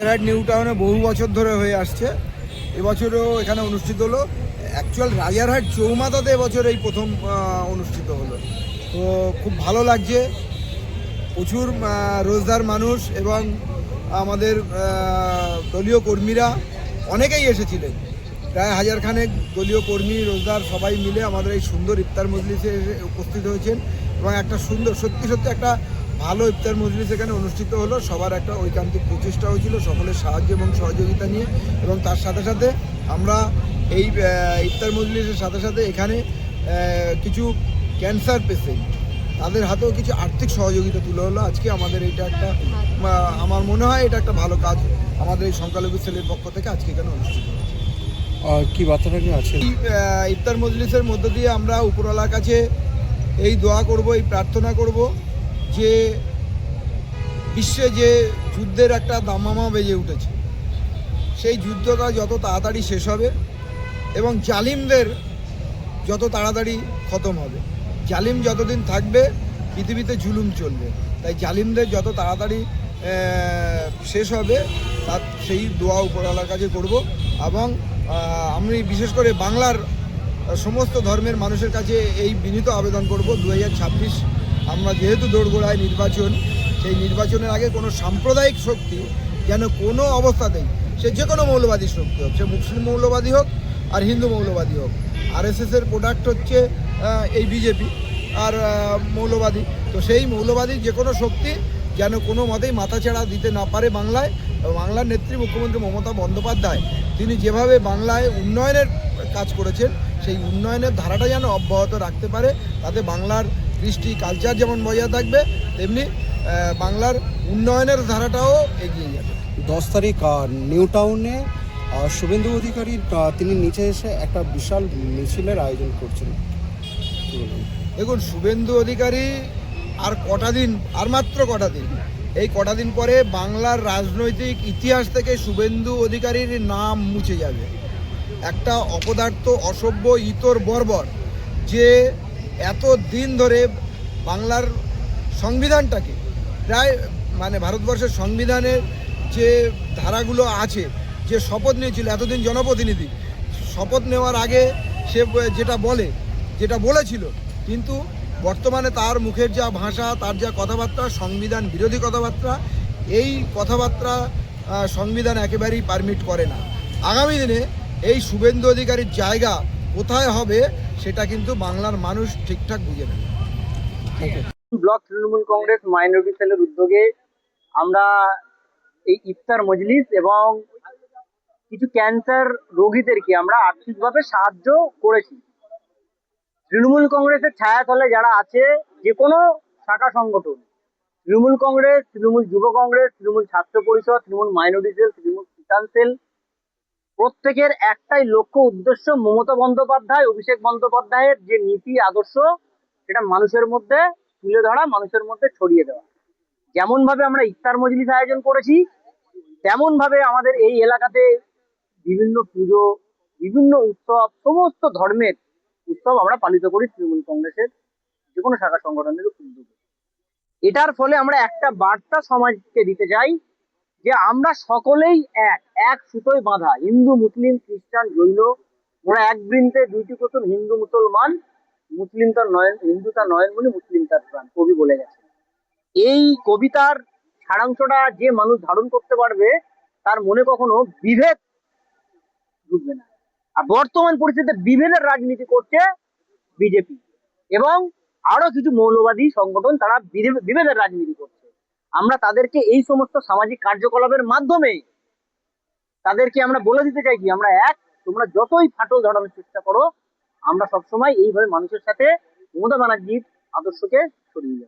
Rajhat new টাউনে বহু বছর ধরে হয়ে আসছে। এবছরও এখানে অনুষ্ঠিত হলো। অ্যাকচুয়াল রাজারহাট চৌমাথাতে এবছর এই প্রথম অনুষ্ঠিত হলো। তো খুব ভালো লাগছে। প্রচুর রোজদার মানুষ এবং আমাদের দলীয় কর্মীরা অনেকেই এসেছিলেন। প্রায় হাজারখানেক দলীয় কর্মী রোজদার সবাই মিলে আমাদের এই সুন্দর ইফতার মজলিসে উপস্থিত হয়েছেন এবং একটা সুন্দর সত্যি একটা ভালো ইফতার মজলিস এখানে অনুষ্ঠিত হলো। সবার একটা ঐকান্তিক প্রচেষ্টা হয়েছিল, সকলের সাহায্য এবং সহযোগিতা নিয়ে। এবং তার সাথে সাথে আমরা এই ইফতার মজলিসের সাথে সাথে এখানে কিছু ক্যান্সার পেশেন্ট তাদের হাতেও কিছু আর্থিক সহযোগিতা তুলে হলো। আজকে আমাদের এটা একটা, আমার মনে হয় এটা একটা ভালো কাজ আমাদের এই সংখ্যালঘু সেলের পক্ষ থেকে আজকে এখানে অনুষ্ঠিত হয়েছে। কি বার্তাটা কি আছে ইফতার মজলিসের মধ্য দিয়ে আমরা উপরওয়ালার কাছে এই দোয়া করব, এই প্রার্থনা করব যে বিশ্বে যে যুদ্ধের একটা দামামা বেজে উঠেছে, সেই যুদ্ধটা যত তাড়াতাড়ি শেষ হবে এবং জালিমদের যত তাড়াতাড়ি খতম হবে। জালিম যতদিন থাকবে পৃথিবীতে জুলুম চলবে, তাই জালিমদের যত তাড়াতাড়ি শেষ হবে তার সেই দোয়া উপরওয়ালার কাছে করব। এবং আমি বিশেষ করে বাংলার সমস্ত ধর্মের মানুষের কাছে এই বিনীত আবেদন করব, 2026 আমরা যেহেতু দোরগোড়ায় নির্বাচন, সেই নির্বাচনের আগে কোনো সাম্প্রদায়িক শক্তি যেন কোনো অবস্থাতেই, সে যে কোনো মৌলবাদী শক্তি হোক, সে মুসলিম মৌলবাদী হোক আর হিন্দু মৌলবাদী হোক, আরএসএসের প্রোডাক্ট হচ্ছে এই বিজেপি আর মৌলবাদী, তো সেই মৌলবাদী যে কোনো শক্তি যেন কোনো মতেই মাথাচাড়া দিতে না পারে বাংলায়। বাংলার নেত্রী মুখ্যমন্ত্রী মমতা বন্দ্যোপাধ্যায় তিনি যেভাবে বাংলায় উন্নয়নের কাজ করেছেন, সেই উন্নয়নের ধারাটা যেন অব্যাহত রাখতে পারে, তাতে বাংলার কৃষ্টি কালচার যেমন বজায় থাকবে, তেমনি বাংলার উন্নয়নের ধারাটাও এগিয়ে যাবে। 10 তারিখ নিউ টাউনে শুভেন্দু অধিকারী তিনি নিচে এসে একটা বিশাল মিছিলের আয়োজন করছেন। দেখুন, শুভেন্দু অধিকারী আর মাত্র কটা দিন, এই কটা দিন পরে বাংলার রাজনৈতিক ইতিহাস থেকে শুভেন্দু অধিকারীর নাম মুছে যাবে। একটা অপদার্থ, অসভ্য, ইতর, বর্বর, যে এত দিন ধরে বাংলার সংবিধানটাকে প্রায় ভারতবর্ষের সংবিধানের যে ধারাগুলো আছে, যে শপথ নিয়েছিল এতদিন জনপ্রতিনিধি, শপথ নেওয়ার আগে সে যেটা বলেছিল, কিন্তু বর্তমানে তার মুখের যা ভাষা, তার যা কথাবার্তা, সংবিধান বিরোধী কথাবার্তা, এই কথাবার্তা সংবিধান একেবারেই পারমিট করে না। আগামী দিনে এই শুভেন্দু অধিকারীর জায়গা কোথায় হবে সেটা কিন্তু বাংলার মানুষ ঠিকঠাক বুঝে নেবে। ব্লক তৃণমূল কংগ্রেস মাইনরিটি সেলের উদ্যোগে আমরা এই ইফতার মজলিস এবং কিছু ক্যান্সার রোগীদেরকে আমরা আর্থিকভাবে সাহায্য করেছি। তৃণমূল কংগ্রেসের ছায়াতলে যারা আছে, যে কোনো শাখা সংগঠন, তৃণমূল কংগ্রেস, তৃণমূল যুব কংগ্রেস, তৃণমূল ছাত্র পরিষদ, তৃণমূল মাইনরিটি সেল, তৃণমূল কিষাণ সেল, প্রত্যেকের একটাই লক্ষ্য উদ্দেশ্য, মমতা বন্দ্যোপাধ্যায়, অভিষেক বন্দ্যোপাধ্যায়ের যে নীতি আদর্শ, সেটা মানুষের মধ্যে তুলে ধরা, মানুষের মধ্যে ছড়িয়ে দেওয়া। যেমন ভাবে আমরা ইফতার মজলিস আয়োজন করেছি, তেমন ভাবে আমাদের এই এলাকাতে বিভিন্ন পুজো, বিভিন্ন উৎসব, সমস্ত ধর্মের উৎসব আমরা পালিত করি তৃণমূল কংগ্রেসের যে কোনো শাখা সংগঠনের উদ্যোগে। এটার ফলে আমরা একটা বার্তা সমাজকে দিতে চাই যে আমরা সকলেই এক সুতোয় বাঁধা, হিন্দু, মুসলিম, খ্রিস্টান, জৈন, ওরা এক বৃন্তে দুইটি কুসুম, হিন্দু মুসলমান, মুসলিম তার নয়ন, হিন্দু তার নয়নমণি, মুসলিম তার প্রাণ, কবি বলে গেছে। এই কবিতার সারাংশটা যে মানুষ ধারণ করতে পারবে, তার মনে কখনো বিভেদ ঢুকবে না। আর বর্তমান পরিস্থিতিতে বিভেদের রাজনীতি করছে বিজেপি এবং আরো কিছু মৌলবাদী সংগঠন, তারা বিভেদের রাজনীতি করছে। আমরা তাদেরকে এই সমস্ত সামাজিক কার্যকলাপের মাধ্যমে তাদেরকে আমরা বলে দিতে চাই কি আমরা এক, তোমরা যতই ফাটল ধরানোর চেষ্টা করো, আমরা সবসময় এইভাবে মানুষের সাথে মমতা ব্যানার্জির আদর্শকে ছড়িয়ে যাই।